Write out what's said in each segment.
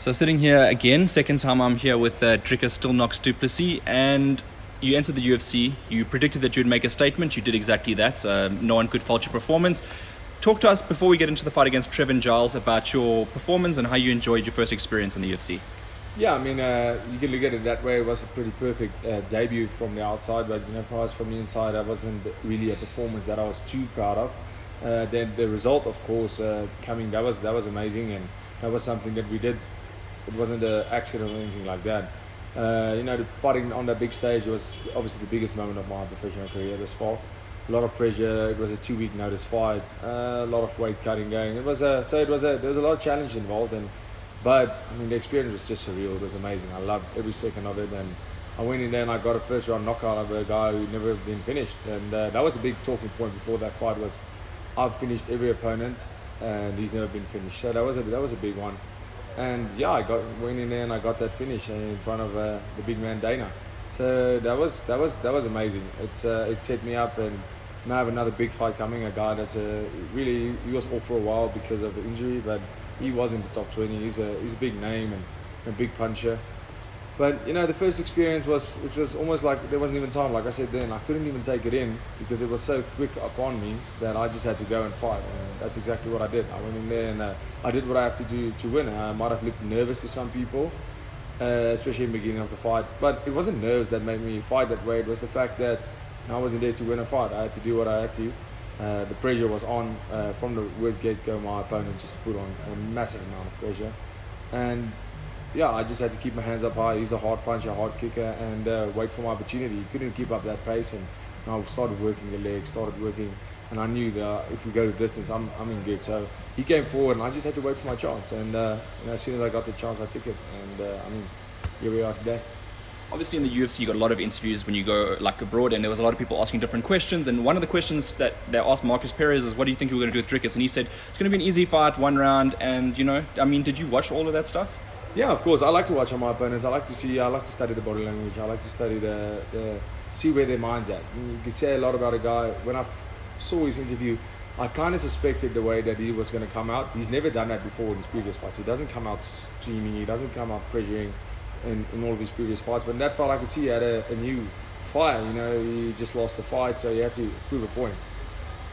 So sitting here again, second time I'm here with Dricus Du Plessis, and you entered the UFC. You predicted that you'd make a statement. You did exactly that. No one could fault your performance. Talk to us before we get into the fight against Trevin Giles about your performance and how you enjoyed your first experience in the UFC. Yeah, I mean, you can look at it that way. It was a pretty perfect debut from the outside, but for us from the inside, that wasn't really a performance that I was too proud of. Then the result, of course, coming that was amazing, and that was something that we did. It wasn't an accident or anything like that. The fighting on that big stage was obviously the biggest moment of my professional career this far. A lot of pressure. It was a 2-week notice fight. A lot of weight cutting going. There was a lot of challenge involved, but I mean the experience was just surreal. It was amazing. I loved every second of it, and I went in there and I got a first round knockout of a guy who never been finished, and that was a big talking point before that fight. Was I've finished every opponent, and he's never been finished. So that was a big one. And yeah, went in there and I got that finish in front of the big man Dana. So that was amazing. It set me up, and now I have another big fight coming. A guy that's he was off for a while because of the injury, but he was in the top 20. He's a big name and a big puncher. But the first experience was almost like there wasn't even time. Like I said then, I couldn't even take it in because it was so quick upon me that I just had to go and fight. And that's exactly what I did. I went in there and I did what I have to do to win. I might have looked nervous to some people, especially in the beginning of the fight. But it wasn't nerves that made me fight that way. It was the fact that I wasn't there to win a fight. I had to do what I had to. The pressure was on from the word get-go. My opponent just put on a massive amount of pressure. And yeah, I just had to keep my hands up high. He's a hard puncher, hard kicker, and wait for my opportunity. He couldn't keep up that pace, and I started working the legs, and I knew that if we go the distance, I'm in good. So he came forward, and I just had to wait for my chance. And as soon as I got the chance, I took it. And here we are today. Obviously in the UFC you got a lot of interviews when you go abroad, and there was a lot of people asking different questions, and one of the questions that they asked Marcus Perez is, what do you think you were going to do with Dricus? And he said it's going to be an easy fight, 1 round. And did you watch all of that stuff? Yeah, of course. I like to watch on my opponents. I like to study the body language. I like to study see where their mind's at. And you could say a lot about a guy. When I saw his interview, I kind of suspected the way that he was going to come out. He's never done that before in his previous fights. He doesn't come out streaming. He doesn't come out pressuring in all of his previous fights. But in that fight, I could see he had a new fire. He just lost the fight, so he had to prove a point.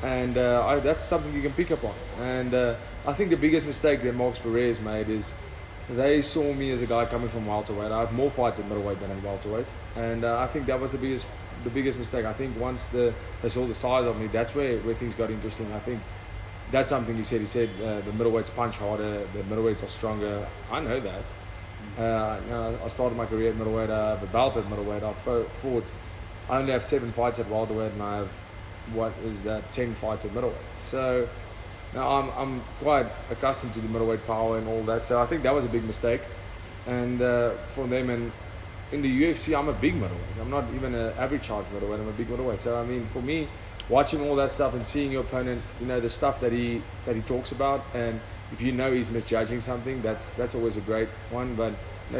And that's something you can pick up on. And I think the biggest mistake that Marcus Perez made is they saw me as a guy coming from welterweight. I have more fights at middleweight than at welterweight, and I think that was the biggest mistake. I think once they saw the size of me, that's where things got interesting. I think that's something he said. He said the middleweights punch harder, the middleweights are stronger. I know that. I started my career at middleweight. I have a belt at middleweight. I only have 7 fights at welterweight, and I have 10 fights at middleweight. So now I'm quite accustomed to the middleweight power and all that. So I think that was a big mistake. And for them, and in the UFC, I'm a big middleweight. I'm not even an average charge middleweight. I'm a big middleweight. So I mean, for me, watching all that stuff and seeing your opponent, the stuff that he talks about, and if he's misjudging something, that's always a great one. But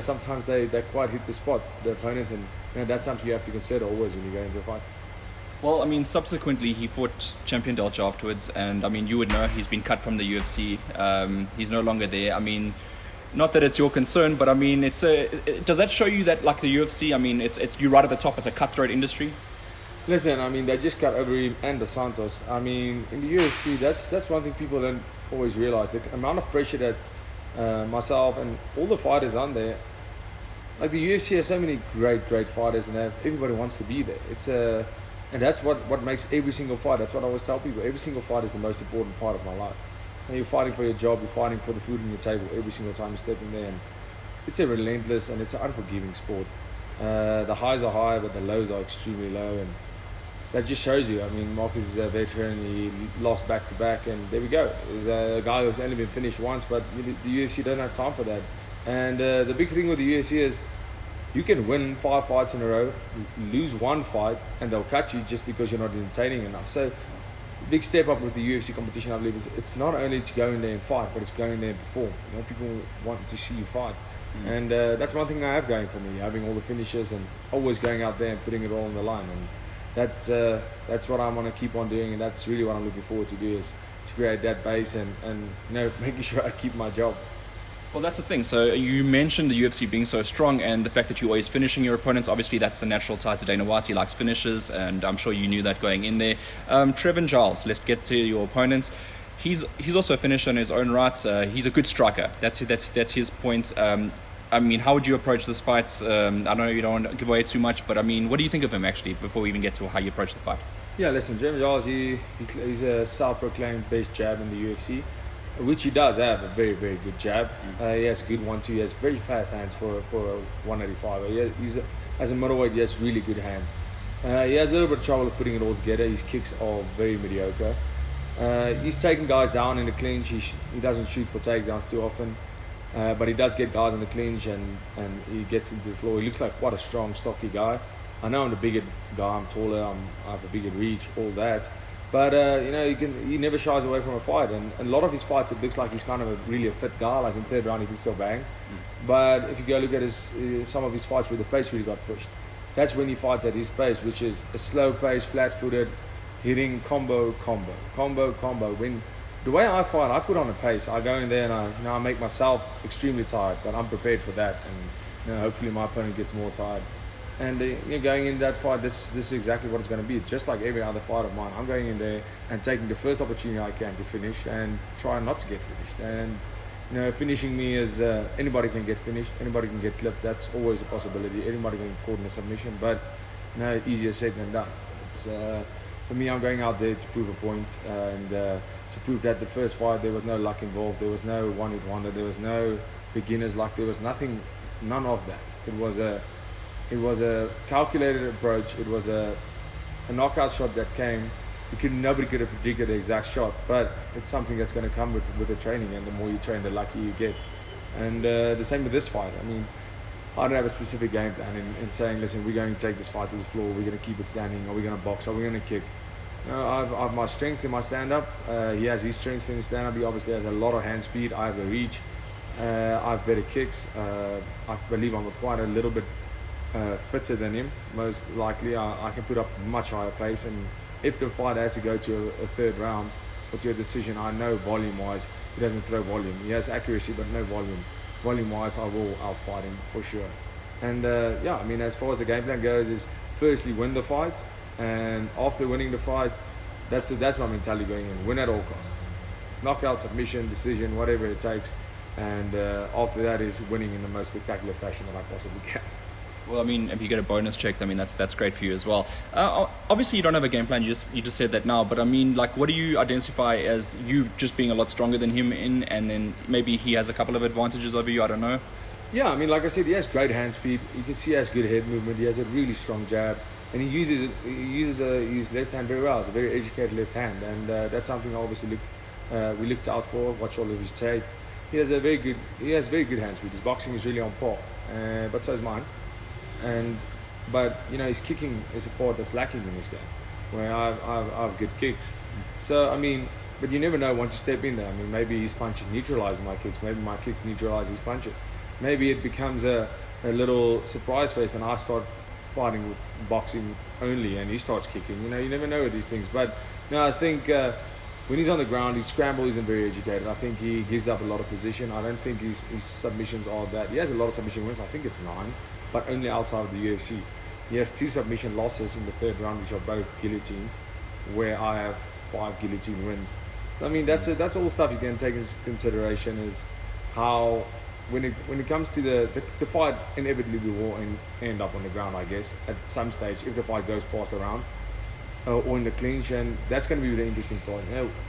sometimes they quite hit the spot, the opponents, and that's something you have to consider always when you go into a fight. Well, subsequently he fought Champion Delcha afterwards, and you would know he's been cut from the UFC. He's no longer there. Not that it's your concern, but does that show you that the UFC? It's you're right at the top. It's a cutthroat industry. Listen, they just cut over him and the Santos. In the UFC, that's one thing people don't always realize. The amount of pressure that myself and all the fighters on there. The UFC has so many great fighters, and everybody wants to be there. And that's what makes every single fight. That's what I always tell people. Every single fight is the most important fight of my life. And you're fighting for your job. You're fighting for the food on your table every single time you step in there. And it's a relentless and it's an unforgiving sport. The highs are high, but the lows are extremely low. And that just shows you. Marcus is a veteran. He lost back-to-back. And there we go. He's a guy who's only been finished once, but the UFC don't have time for that. And the big thing with the UFC is you can win 5 fights in a row, lose 1 fight, and they'll cut you just because you're not entertaining enough. So, big step up with the UFC competition, I believe, is it's not only to go in there and fight, but it's going in there and perform. People want to see you fight. And that's one thing I have going for me, having all the finishes and always going out there and putting it all on the line. And that's what I want to keep on doing, and that's really what I'm looking forward to do, is to create that base and making sure I keep my job. Well, that's the thing. So you mentioned the UFC being so strong and the fact that you're always finishing your opponents. Obviously, that's a natural tie to Dana White. He likes finishes, and I'm sure you knew that going in there. Trevin Giles, let's get to your opponents. He's also a finisher in his own rights. He's a good striker. That's his point. I mean, how would you approach this fight? I know you don't want to give away too much, but I mean, what do you think of him actually before we even get to how you approach the fight? Yeah, listen, Trevin Giles, he's a self-proclaimed best jab in the UFC, which he does have a very, very good jab. He has a good 1-2. He has very fast hands for a 185. As a middleweight, he has really good hands. He has a little bit of trouble putting it all together. His kicks are very mediocre. He's taking guys down in the clinch. He doesn't shoot for takedowns too often, but he does get guys in the clinch and he gets into the floor. He looks like quite a strong, stocky guy. I know I'm the bigger guy. I'm taller. I have a bigger reach, all that. But he never shies away from a fight, and a lot of his fights, it looks like he's kind of really a fit guy. Like in third round, he can still bang. But if you go look at some of his fights where the pace really got pushed, that's when he fights at his pace, which is a slow pace, flat-footed, hitting combo. When the way I fight, I put on a pace. I go in there and I make myself extremely tired, but I'm prepared for that, and hopefully my opponent gets more tired. And going into that fight, this is exactly what it's going to be. Just like every other fight of mine, I'm going in there and taking the first opportunity I can to finish and try not to get finished. And finishing me is anybody can get finished, anybody can get clipped. That's always a possibility. Anybody can get caught in a submission, but easier said than done. It's for me, I'm going out there to prove a point and to prove that the first fight there was no luck involved, there was no one-hit wonder, there was no beginner's luck, there was none of that. It was a calculated approach. It was a knockout shot that came. Nobody could have predicted the exact shot, but it's something that's going to come with the training, and the more you train, the luckier you get. And the same with this fight. I mean, I don't have a specific game plan in saying, listen, we're going to take this fight to the floor, we're going to keep it standing, are we going to box, are we going to kick? I have my strength in my stand-up. He has his strengths in his stand-up. He obviously has a lot of hand speed. I have the reach. I have better kicks. I believe I'm quite a little bit fitter than him, most likely. I can put up a much higher pace, and if the fight has to go to a third round or to a decision, I know volume-wise he doesn't throw volume. He has accuracy but no volume. Volume-wise, I will outfight him for sure. And I mean, as far as the game plan goes, is firstly win the fight, and after winning the fight, that's my mentality going in: win at all costs, knockout, submission, decision, whatever it takes. And after that is winning in the most spectacular fashion that I possibly can. Well, I mean, if you get a bonus check, I mean, that's great for you as well. Obviously, you don't have a game plan. You just said that now. But I mean, like, what do you identify as you just being a lot stronger than him in, and then maybe he has a couple of advantages over you? I don't know. Yeah, I mean, like I said, he has great hand speed. You can see he has good head movement. He has a really strong jab, and he uses his left hand very well. It's a very educated left hand, and that's something obviously we looked out for. Watch all of his tape. He has very good hand speed. His boxing is really on par, but so is mine. But his kicking is a part that's lacking in this game, where I have good kicks. So I mean, but you never know once you step in there. I mean, maybe his punches neutralize my kicks. Maybe my kicks neutralize his punches. Maybe it becomes a little surprise face, and I start fighting with boxing only, and he starts kicking. You never know with these things. But no, I think when he's on the ground, his scramble isn't very educated. I think he gives up a lot of position. I don't think his submissions are that. He has a lot of submission wins. I think it's 9. But only outside of the UFC. He has 2 submission losses in the third round, which are both guillotines, where I have 5 guillotine wins. So I mean, that's all stuff you can take into consideration. Is how when it comes to the fight, inevitably we will end up on the ground, I guess, at some stage if the fight goes past the round or in the clinch, and that's going to be the interesting part.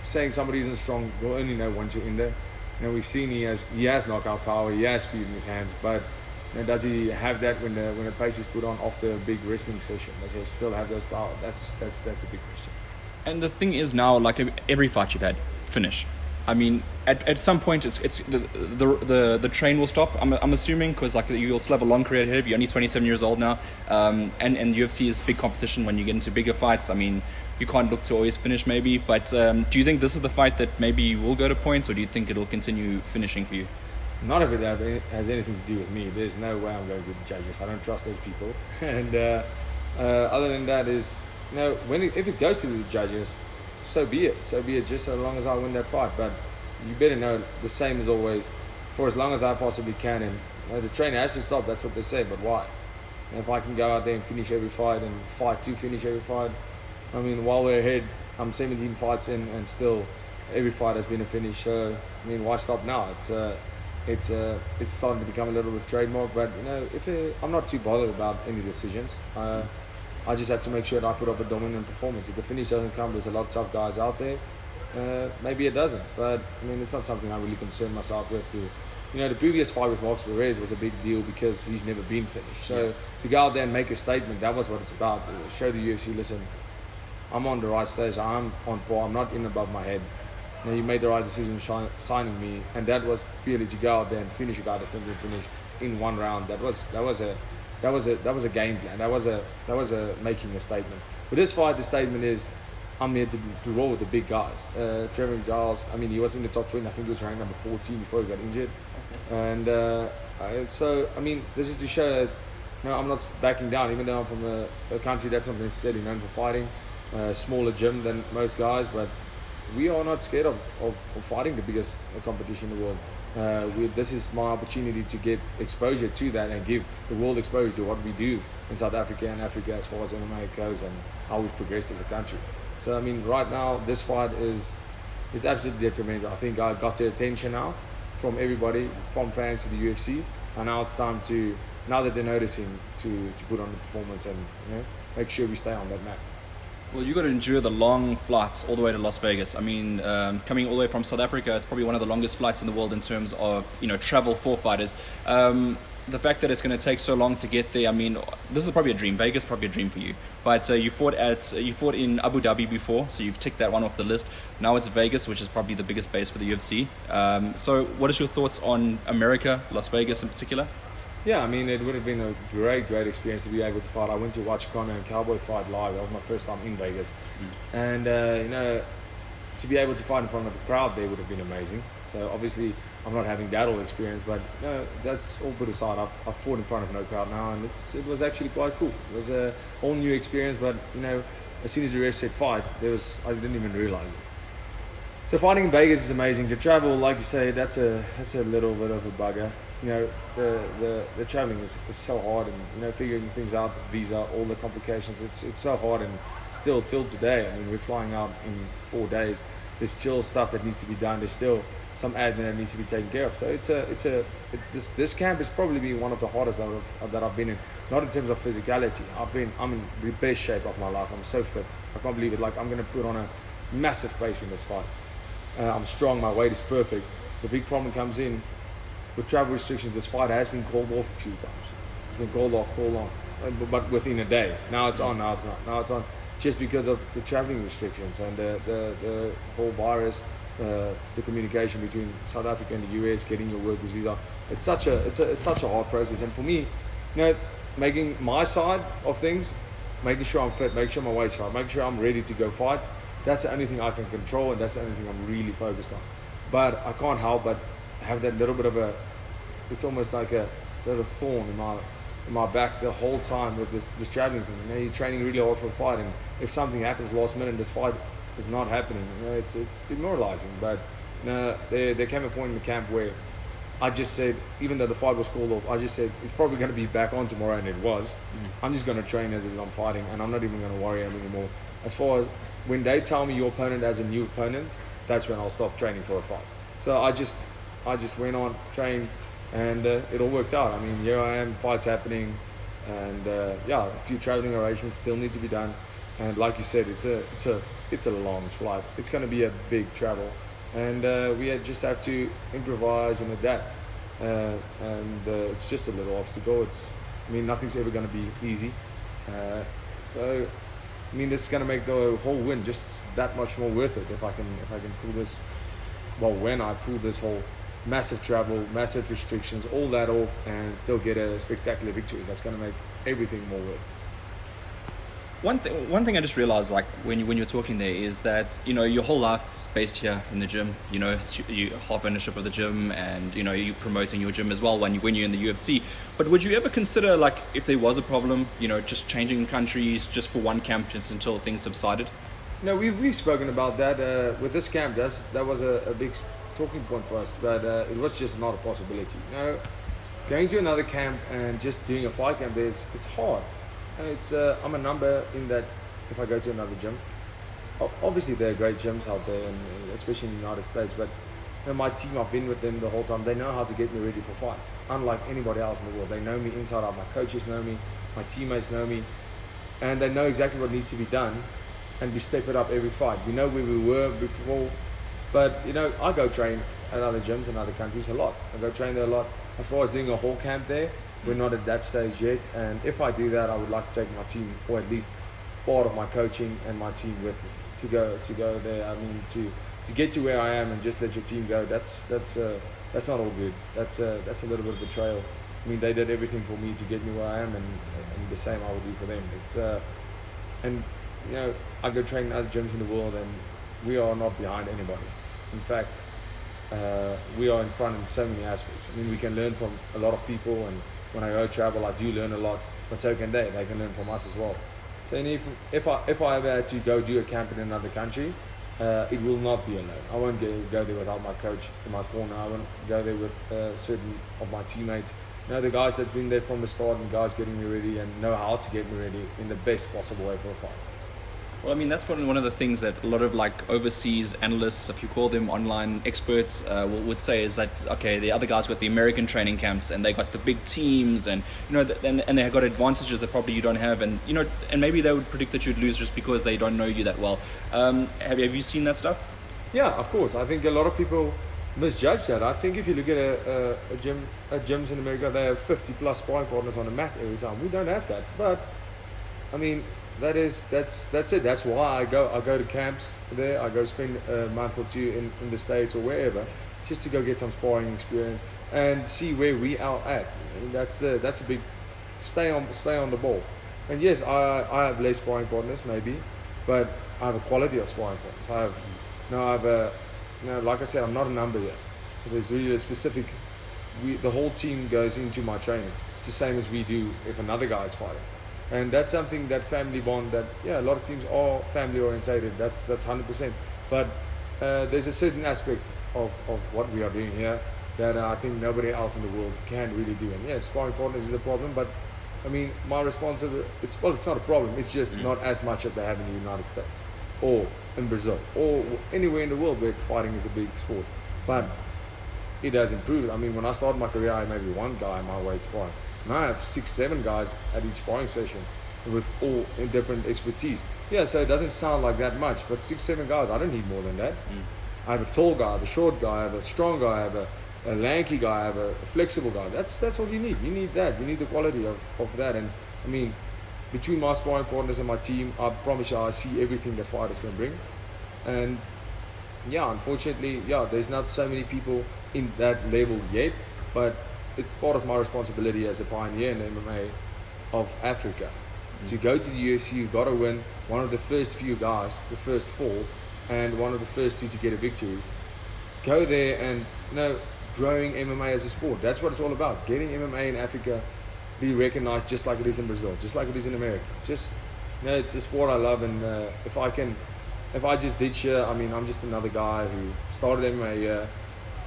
Saying somebody isn't strong, we'll only know once you're in there. We've seen he has knockout power, he has speed in his hands, but. And does he have that when the pace is put on after a big wrestling session? Does he still have those power? That's the big question. And the thing is now, like every fight you've had, finish. I mean, at some point, it's the train will stop. I'm assuming, because like you'll still have a long career ahead of you. You're only 27 years old now, and UFC is big competition when you get into bigger fights. I mean, you can't look to always finish maybe. But do you think this is the fight that maybe you will go to points, or do you think it'll continue finishing for you? None of it has anything to do with me. There's no way I'm going to the judges. I don't trust those people. And other than that is, if it goes to the judges, so be it. So be it, just so long as I win that fight. But you better know, the same as always, for as long as I possibly can. And the training has to stop. That's what they say. But why? And if I can go out there and finish every fight and fight to finish every fight, I mean, while we're ahead, I'm 17 fights in, and still every fight has been a finish. So I mean, why stop now? It's starting to become a little bit trademark. But I'm not too bothered about any decisions. I just have to make sure that I put up a dominant performance. If the finish doesn't come, there's a lot of tough guys out there. Maybe it doesn't, but I mean, it's not something I really concern myself with. The previous fight with Marcos Perez was a big deal because he's never been finished. So to go out there and make a statement, that was what it's about. Show the UFC, listen, I'm on the right stage. I'm on par. I'm not in above my head. You made the right decision signing me, and that was purely to go out there and finish a guy that's never been finished in one round. That was a game plan. That was a making a statement. With this fight, the statement is, I'm here to roll with the big guys. Trevin Giles, I mean, he was in the top 20. I think he was ranked number 14 before he got injured. And so, I mean, this is to show that I'm not backing down, even though I'm from a country that's not necessarily known for fighting, a smaller gym than most guys, but we are not scared of fighting the biggest competition in the world. This is my opportunity to get exposure to that and give the world exposure to what we do in South Africa and Africa as far as MMA goes and how we've progressed as a country. So I mean, right now this fight is absolutely detrimental. I think I got the attention now from everybody, from fans to the UFC, and now it's time to, now that they're noticing, to put on the performance and make sure we stay on that map. Well, you got to endure the long flights all the way to Las Vegas. I mean, coming all the way from South Africa, it's probably one of the longest flights in the world in terms of travel for fighters. The fact that it's going to take so long to get there, I mean, this is probably a dream. Vegas probably a dream for you. But you fought in Abu Dhabi before, so you've ticked that one off the list. Now it's Vegas, which is probably the biggest base for the UFC. So, what is your thoughts on America, Las Vegas in particular? Yeah, I mean, it would have been a great experience to be able to fight. I went to watch Conor and Cowboy fight live. That was my first time in Vegas. And, to be able to fight in front of a crowd there would have been amazing. So, obviously, I'm not having that all experience, but that's all put aside. I've fought in front of no crowd now, and it was actually quite cool. It was a all new experience, but, as soon as the ref said fight, I didn't even realize it. So fighting in Vegas is amazing. The travel, like you say, that's a little bit of a bugger. The traveling is so hard, and figuring things out, visa, all the complications. It's so hard, and still till today. I mean, we're flying out in 4 days. There's still stuff that needs to be done. There's still some admin that needs to be taken care of. So this camp has probably been one of the hardest that I've been in. Not in terms of physicality. I'm in the best shape of my life. I'm so fit. I can't believe it. Like, I'm gonna put on a massive pace in this fight. I'm strong. My weight is perfect. The big problem comes in with travel restrictions. This fight has been called off a few times. It's been called on, but within a day. Now it's on. Now it's not. Now it's on just because of the traveling restrictions and the whole virus, the communication between South Africa and the US, getting your workers visa. It's such a hard process. And for me, making my side of things, making sure I'm fit, making sure my weight's right, making sure I'm ready to go fight. That's the only thing I can control, and that's the only thing I'm really focused on. But I can't help but have that little bit of it's almost like a little thorn in my back the whole time with this traveling thing. You're training really hard for a fight, and if something happens last minute, this fight is not happening. It's demoralizing. But there came a point in the camp where I just said, even though the fight was called off, I just said it's probably going to be back on tomorrow, and it was. I'm just going to train as if I'm fighting, and I'm not even going to worry anymore. As far as when they tell me your opponent as a new opponent, that's when I'll stop training for a fight. So I just went on, trained, and it all worked out. I mean, here I am, fights happening, and a few traveling arrangements still need to be done. And like you said, it's a long flight. It's going to be a big travel, and we just have to improvise and adapt. And it's just a little obstacle. Nothing's ever going to be easy. So this is going to make the whole win just that much more worth it if I can pull this. Well, when I pull this whole massive travel, massive restrictions, all that off, and still get a spectacular victory, that's going to make everything more worth it. One thing I just realized, like when you're talking there, is that your whole life is based here in the gym. You have ownership of the gym, and you're promoting your gym as well when you're in the UFC. But would you ever consider, like, if there was a problem, just changing countries just for one camp, just until things subsided? We've spoken about that with this camp. That was a big talking point for us, but it was just not a possibility. Going to another camp and just doing a fight camp there, it's hard. I'm a number in that if I go to another gym. Obviously, there are great gyms out there, and especially in the United States, but my team, I've been with them the whole time. They know how to get me ready for fights, unlike anybody else in the world. They know me inside out. My coaches know me, my teammates know me, and they know exactly what needs to be done, and we step it up every fight. We know where we were before, but I go train at other gyms in other countries a lot. I go train there a lot. As far as doing a whole camp there, we're not at that stage yet, and if I do that, I would like to take my team, or at least part of my coaching and my team with me to go there. I mean, to get to where I am and just let your team go. That's not all good. That's a little bit of betrayal. I mean, they did everything for me to get me where I am, and the same I will do for them. I go train in other gyms in the world, and we are not behind anybody. In fact, we are in front in so many aspects. I mean, we can learn from a lot of people, and when I go travel, I do learn a lot, but so can they. They can learn from us as well. So if I ever had to go do a camp in another country, it will not be alone. I won't go there without my coach in my corner. I won't go there with certain of my teammates. The guys that's been there from the start, and guys getting me ready and know how to get me ready in the best possible way for a fight. Well, I mean, that's one of the things that a lot of overseas analysts, if you call them online experts, would say is that, okay, the other guys got the American training camps and they got the big teams, and and they got advantages that probably you don't have, and and maybe they would predict that you'd lose just because they don't know you that well. Have you seen that stuff? Yeah, of course. I think a lot of people misjudge that. I think if you look at gyms in America, they have 50 plus sparring partners on the mat every time. We don't have that, but I mean, that's it. That's why I go to camps there. I go spend a month or two in the States or wherever, just to go get some sparring experience and see where we are at. And that's a big stay on the ball. And yes, I have less sparring partners maybe, but I have a quality of sparring partners. Like I said, I'm not a number yet. There's really a specific. The whole team goes into my training, the same as we do if another guy is fighting. And that's something, that family bond, that a lot of teams are family orientated. That's 100%. But there's a certain aspect of what we are doing here that I think nobody else in the world can really do. And sparring partners is a problem, but I mean, my responsibility, it's not a problem. It's just not as much as they have in the United States or in Brazil or anywhere in the world where fighting is a big sport. But it has improved. I mean, when I started my career, I had maybe one guy in my weight sparring. Now I have 6-7 guys at each sparring session with all in different expertise. So it doesn't sound like that much, but 6-7 guys, I don't need more than that. I have a tall guy, I have a short guy, I have a strong guy, I have a lanky guy, I have a flexible guy. That's all you need. You need that. You need the quality of that. And I mean, between my sparring partners and my team, I promise you, I see everything that fighters can bring. And unfortunately, there's not so many people in that level yet, but it's part of my responsibility as a pioneer in MMA of Africa. To go to the UFC, you've got to win one of the first few guys, the first 4, and one of the first 2 to get a victory. Go there and growing MMA as a sport. That's what it's all about. Getting MMA in Africa be recognized just like it is in Brazil, just like it is in America. Just it's the sport I love, and if I just ditch here, I mean, I'm just another guy who started MMA here,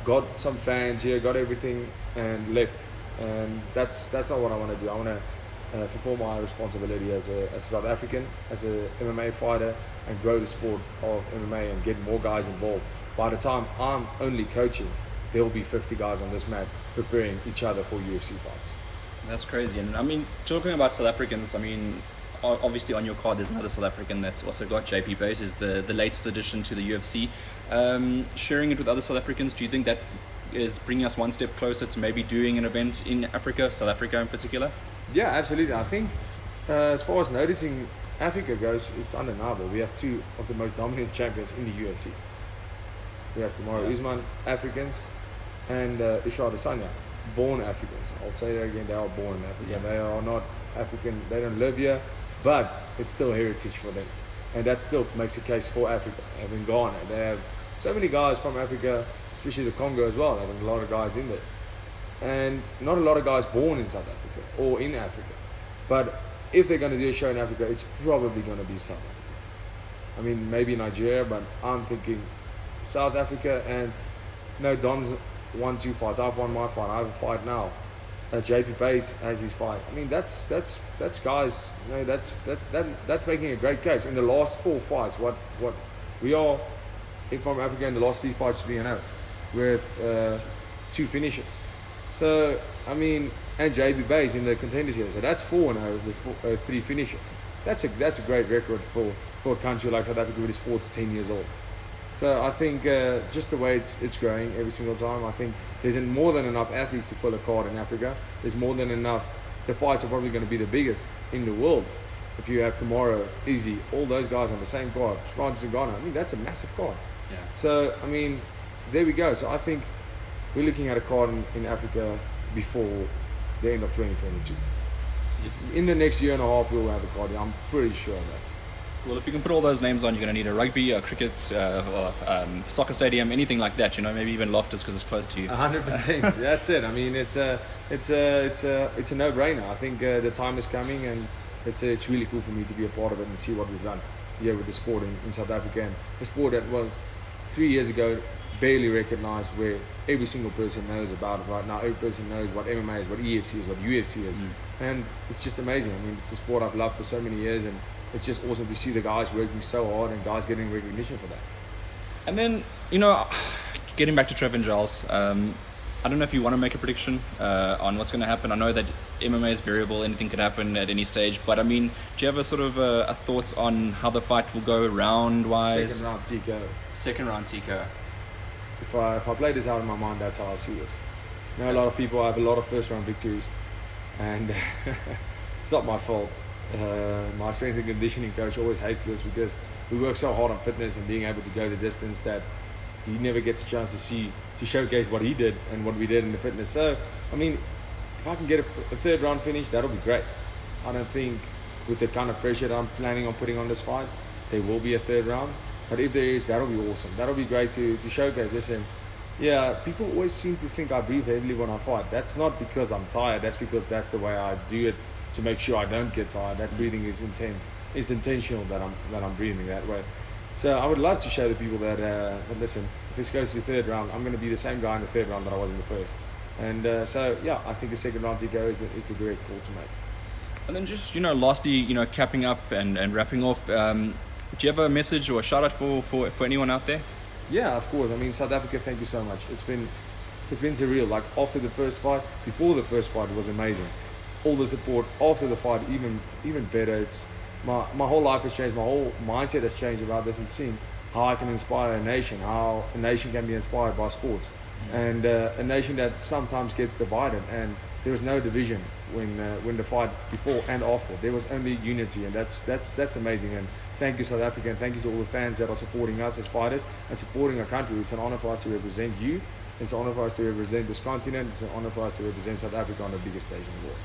got some fans here, got everything, and left. And that's not what I want to do. I want to fulfill my responsibility as a South African, as a MMA fighter, and grow the sport of MMA and get more guys involved. By the time I'm only coaching, there will be 50 guys on this mat preparing each other for UFC fights. That's crazy. And I mean, talking about South Africans, I mean, obviously on your card there's another South African that's also got JP Base, is the latest addition to the UFC. Sharing it with other South Africans, do you think that is bringing us one step closer to maybe doing an event in Africa, South Africa in particular? Yeah, absolutely. I think as far as noticing Africa goes, it's undeniable. We have 2 of the most dominant champions in the UFC. We have Kamaru Usman, Africans, and Israel Adesanya, born Africans. I'll say that again, they are born in Africa. They are not African, they don't live here, but it's still heritage for them. And that still makes a case for Africa. In Ghana, they have so many guys from Africa, especially the Congo as well, having a lot of guys in there. And not a lot of guys born in South Africa or in Africa. But if they're going to do a show in Africa, it's probably going to be South Africa. I mean, maybe Nigeria, but I'm thinking South Africa. And No, Don's won 2 fights. I've won my fight. I have a fight now. JP Pace has his fight. I mean, that's guys. You know, that's making a great case. In the last 4 fights, what we are from Africa in the last 3 fights 3-0 with 2 finishes. So I mean, and JB Bays in the contenders here. So that's 4-0 with 3 finishes. That's a great record for a country like South Africa with the sport's 10 years old. So I think just the way it's growing every single time, I think there's more than enough athletes to fill a card in Africa. There's more than enough. The fights are probably going to be the biggest in the world. If you have Kamara, Izzy, all those guys on the same card, Francis Ngannou, I mean, that's a massive card. Yeah. So, I mean, there we go. So I think we're looking at a card in Africa before the end of 2022. In the next year and a half, we'll have a card. I'm pretty sure of that. Well, if you can put all those names on, you're going to need a rugby, a cricket, or soccer stadium, anything like that. You know, maybe even Loftus because it's close to you. 100%. That's it. I mean, it's a no-brainer. I think the time is coming, and it's really cool for me to be a part of it and see what we've done here with the sport in South Africa, and a sport that was 3 years ago barely recognized, where every single person knows about it right now. Every person knows what MMA is, what EFC is, what UFC is, and it's just amazing. I mean, it's a sport I've loved for so many years, and it's just awesome to see the guys working so hard and guys getting recognition for that. And then, you know, getting back to Trevin Giles, I don't know if you want to make a prediction on what's going to happen. I know that MMA is variable, anything could happen at any stage, but I mean, do you have a sort of a thoughts on how the fight will go round-wise? Second round TKO. Second round TKO. If I play this out in my mind, that's how I see this. You know, a lot of people have a lot of first round victories, and it's not my fault. My strength and conditioning coach always hates this because we work so hard on fitness and being able to go the distance that he never gets a chance to showcase what he did and what we did in the fitness. So, I mean, if I can get a third round finish, that'll be great. I don't think with the kind of pressure that I'm planning on putting on this fight, there will be a third round. But if there is, that'll be awesome. That'll be great to showcase. Listen, yeah, people always seem to think I breathe heavily when I fight. That's not because I'm tired. That's because that's the way I do it to make sure I don't get tired. That breathing is intense. It's intentional that I'm breathing that way. So I would love to show the people that listen, if this goes to the third round, I'm going to be the same guy in the third round that I was in the first. And so yeah, I think the second round TKO is the great call to make. And then just, you know, lastly, you know, capping up and wrapping off, do you have a message or a shout out for anyone out there? Yeah, of course. I mean, South Africa, thank you so much. It's been surreal. Like after the first fight, before the first fight, it was amazing. All the support after the fight, even better. It's my whole life has changed. My whole mindset has changed about this, and seeing how I can inspire a nation, how a nation can be inspired by sports, and a nation that sometimes gets divided. And there was no division when the fight before and after. There was only unity, and that's amazing. And thank you, South Africa, and thank you to all the fans that are supporting us as fighters and supporting our country. It's an honor for us to represent you. It's an honor for us to represent this continent. It's an honor for us to represent South Africa on the biggest stage in the world.